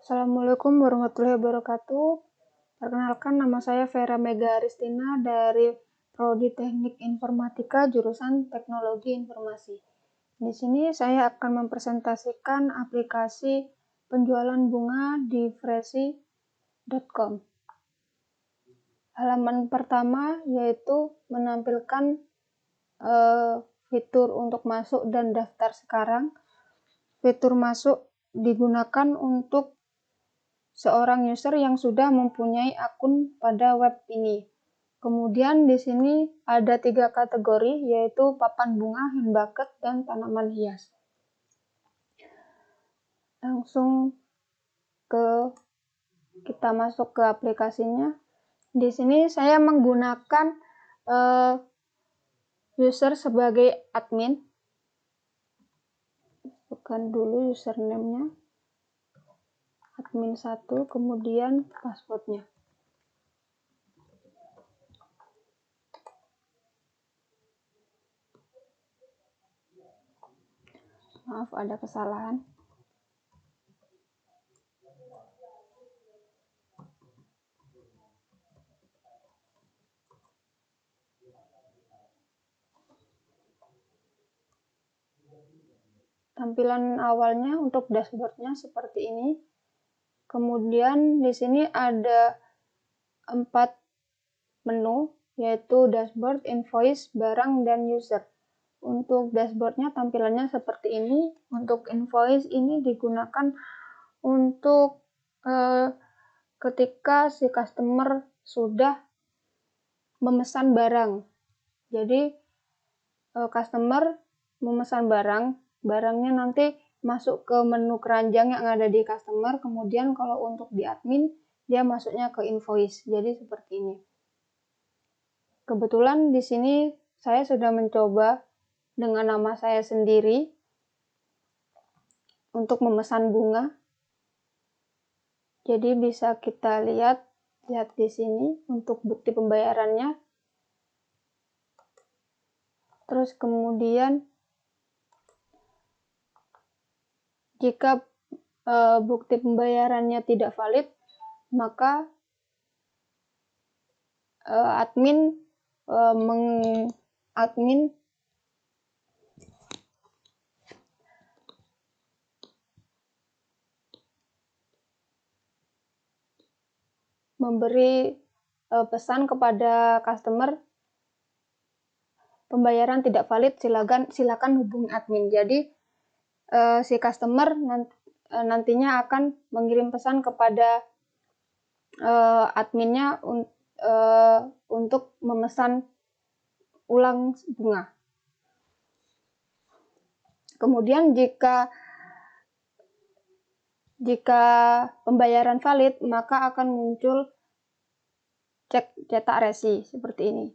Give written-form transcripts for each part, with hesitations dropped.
Assalamualaikum warahmatullahi wabarakatuh. Perkenalkan, nama saya Vera Mega Aristina dari Prodi Teknik Informatika jurusan Teknologi Informasi. Di sini saya akan mempresentasikan aplikasi penjualan bunga di Freshi.com. Halaman pertama yaitu menampilkan fitur untuk masuk dan daftar sekarang. Fitur masuk digunakan untuk seorang user yang sudah mempunyai akun pada web ini. Kemudian di sini ada 3 kategori, yaitu papan bunga, hand bucket, dan tanaman hias. Langsung kita masuk ke aplikasinya. Di sini saya menggunakan user sebagai admin. Bukan dulu username-nya. Admin 1, kemudian passwordnya. Maaf, ada kesalahan. Tampilan awalnya untuk dashboardnya seperti ini. Kemudian di sini ada 4 menu, yaitu dashboard, invoice, barang, dan user. Untuk dashboardnya tampilannya seperti ini. Untuk invoice ini digunakan untuk ketika si customer sudah memesan barang. Jadi customer memesan barang, barangnya nanti masuk ke menu keranjang yang ada di customer. Kemudian kalau untuk di admin, dia masuknya ke invoice. Jadi seperti ini. Kebetulan di sini saya sudah mencoba dengan nama saya sendiri untuk memesan bunga. Jadi bisa kita lihat di sini untuk bukti pembayarannya. Terus kemudian jika bukti pembayarannya tidak valid, maka admin memberi pesan kepada customer, pembayaran tidak valid, silakan hubungi admin. Jadi si customer nantinya akan mengirim pesan kepada adminnya untuk memesan ulang bunga. Kemudian jika pembayaran valid, maka akan muncul cetak resi seperti ini.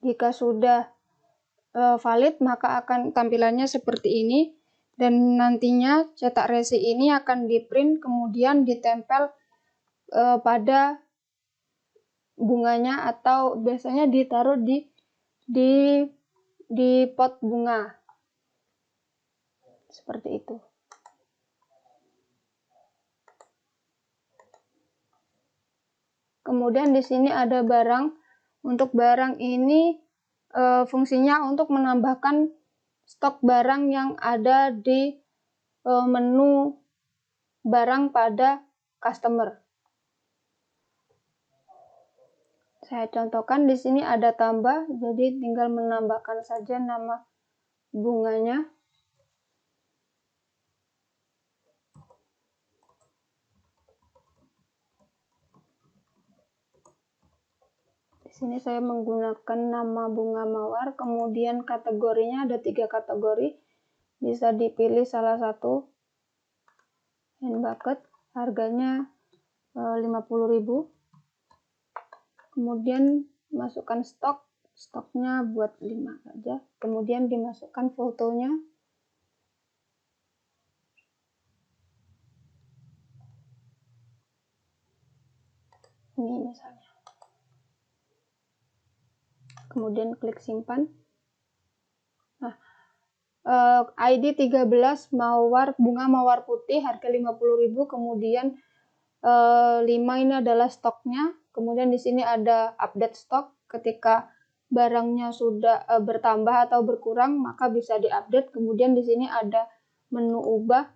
Jika sudah valid, maka akan tampilannya seperti ini, dan nantinya cetak resi ini akan di-print kemudian ditempel pada bunganya, atau biasanya ditaruh di pot bunga seperti itu. Kemudian di sini ada barang. Untuk barang ini fungsinya untuk menambahkan stok barang yang ada di menu barang pada customer. Saya contohkan di sini ada tambah, jadi tinggal menambahkan saja nama bunganya. Di sini saya menggunakan nama bunga mawar, kemudian kategorinya ada 3 kategori. Bisa dipilih salah satu. Hand bucket, harganya 50.000. Kemudian masukkan stoknya buat 5 saja. Kemudian dimasukkan fotonya. Ini misalnya. Kemudian klik simpan. Nah, ID 13 bunga mawar putih harga 50.000, kemudian 5 ini adalah stoknya, kemudian di sini ada update stok. Ketika barangnya sudah bertambah atau berkurang maka bisa diupdate. Kemudian di sini ada menu ubah,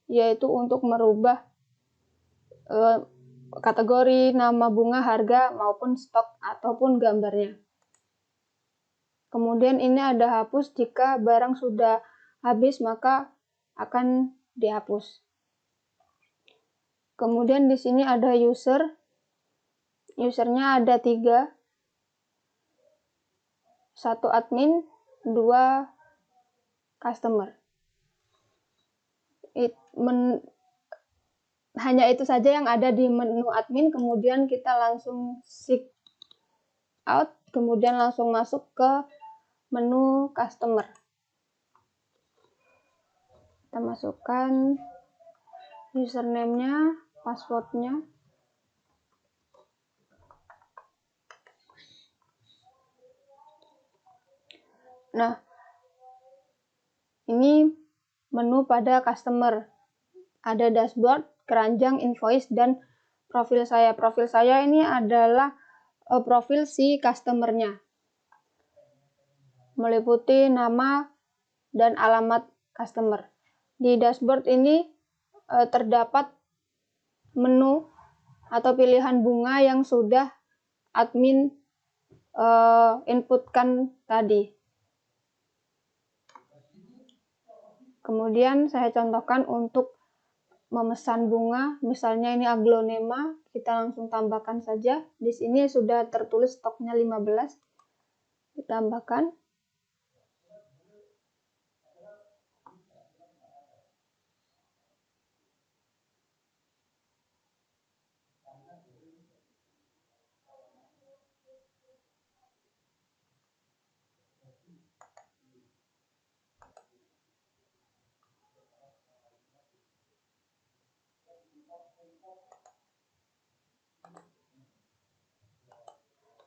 yaitu untuk merubah kategori, nama bunga, harga maupun stok ataupun gambarnya. Kemudian ini ada hapus, jika barang sudah habis maka akan dihapus. Kemudian di sini ada usernya ada 3, 1 admin, 2 customer. Hanya itu saja yang ada di menu admin. Kemudian kita langsung sign out, kemudian langsung masuk ke menu customer. Kita masukkan username-nya, password-nya. Nah, ini menu pada customer. Ada dashboard, keranjang, invoice, dan profil saya. Profil saya ini adalah profil si customer-nya, meliputi nama dan alamat customer. Di dashboard ini terdapat menu atau pilihan bunga yang sudah admin inputkan tadi. Kemudian saya contohkan untuk memesan bunga, misalnya ini aglonema, kita langsung tambahkan saja. Di sini sudah tertulis stoknya 15, ditambahkan.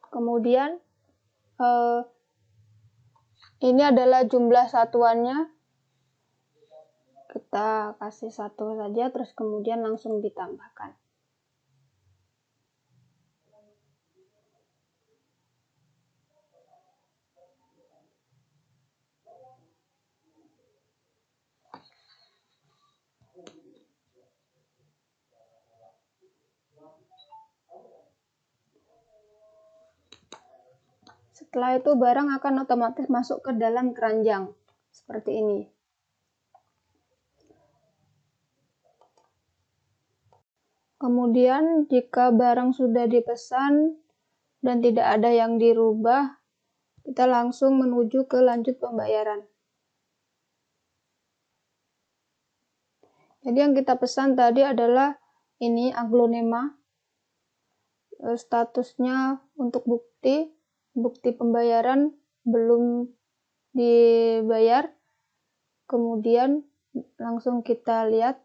Kemudian ini adalah jumlah satuannya, kita kasih 1 saja, terus kemudian langsung ditambahkan. Setelah itu barang akan otomatis masuk ke dalam keranjang seperti ini. Kemudian jika barang sudah dipesan dan tidak ada yang dirubah, kita langsung menuju ke lanjut pembayaran. Jadi yang kita pesan tadi adalah ini aglonema. Statusnya untuk bukti pembayaran belum dibayar. Kemudian langsung kita lihat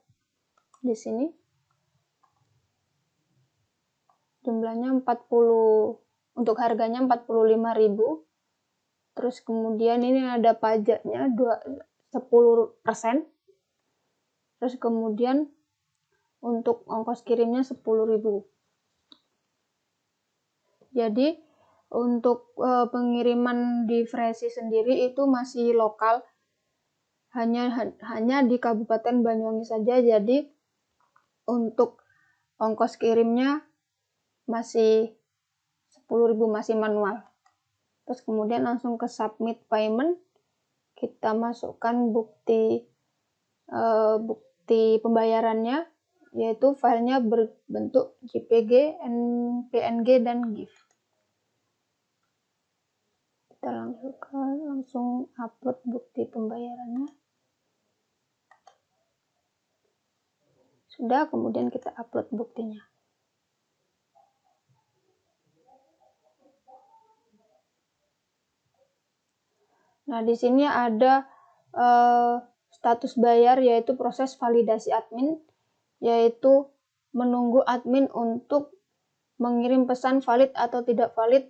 di sini. Jumlahnya 40, untuk harganya 45.000. Terus kemudian ini ada pajaknya 10%. Terus kemudian untuk ongkos kirimnya 10.000. Jadi untuk pengiriman di Fresi sendiri itu masih lokal, hanya di Kabupaten Banyuwangi saja. Jadi untuk ongkos kirimnya masih 10.000, masih manual. Terus kemudian langsung ke submit payment, kita masukkan bukti pembayarannya, yaitu filenya berbentuk JPG, PNG, dan GIF. Kita langsung upload bukti pembayarannya. Sudah, kemudian kita upload buktinya. Nah, di sini ada status bayar, yaitu proses validasi admin, yaitu menunggu admin untuk mengirim pesan valid atau tidak valid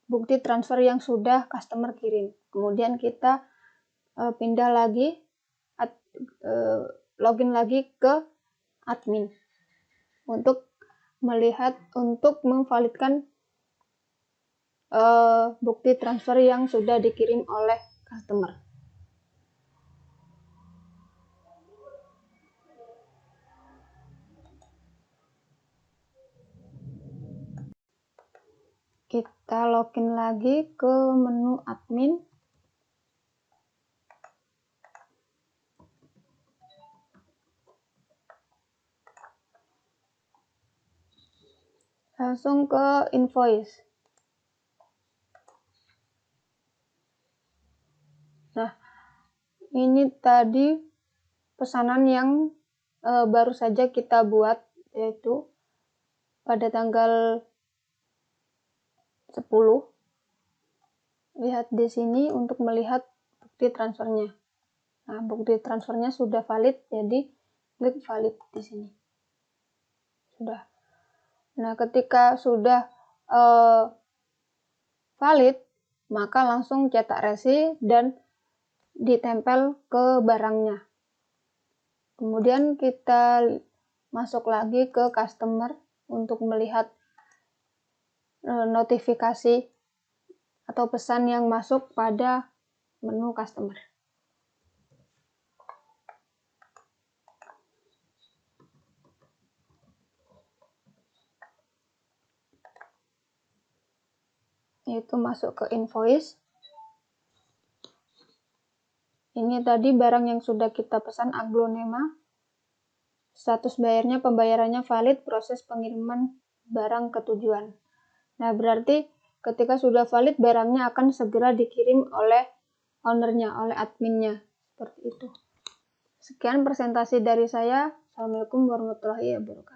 bukti transfer yang sudah customer kirim. Kemudian kita pindah lagi, login lagi ke admin untuk memvalidkan bukti transfer yang sudah dikirim oleh customer. Kita login lagi ke menu admin. Langsung ke invoice. Nah, ini tadi pesanan yang baru saja kita buat, yaitu pada tanggal 10. Lihat di sini untuk melihat bukti transfernya. Nah, bukti transfernya sudah valid, jadi klik valid di sini. Sudah. Nah, ketika sudah valid, maka langsung cetak resi dan ditempel ke barangnya. Kemudian kita masuk lagi ke customer untuk melihat notifikasi atau pesan yang masuk pada menu customer. Yaitu masuk ke invoice. Ini tadi barang yang sudah kita pesan aglonema. Status bayarnya, pembayarannya valid, proses pengiriman barang ke tujuan. Nah, berarti ketika sudah valid, barangnya akan segera dikirim oleh ownernya, oleh adminnya. Seperti itu. Sekian presentasi dari saya. Assalamualaikum warahmatullahi wabarakatuh.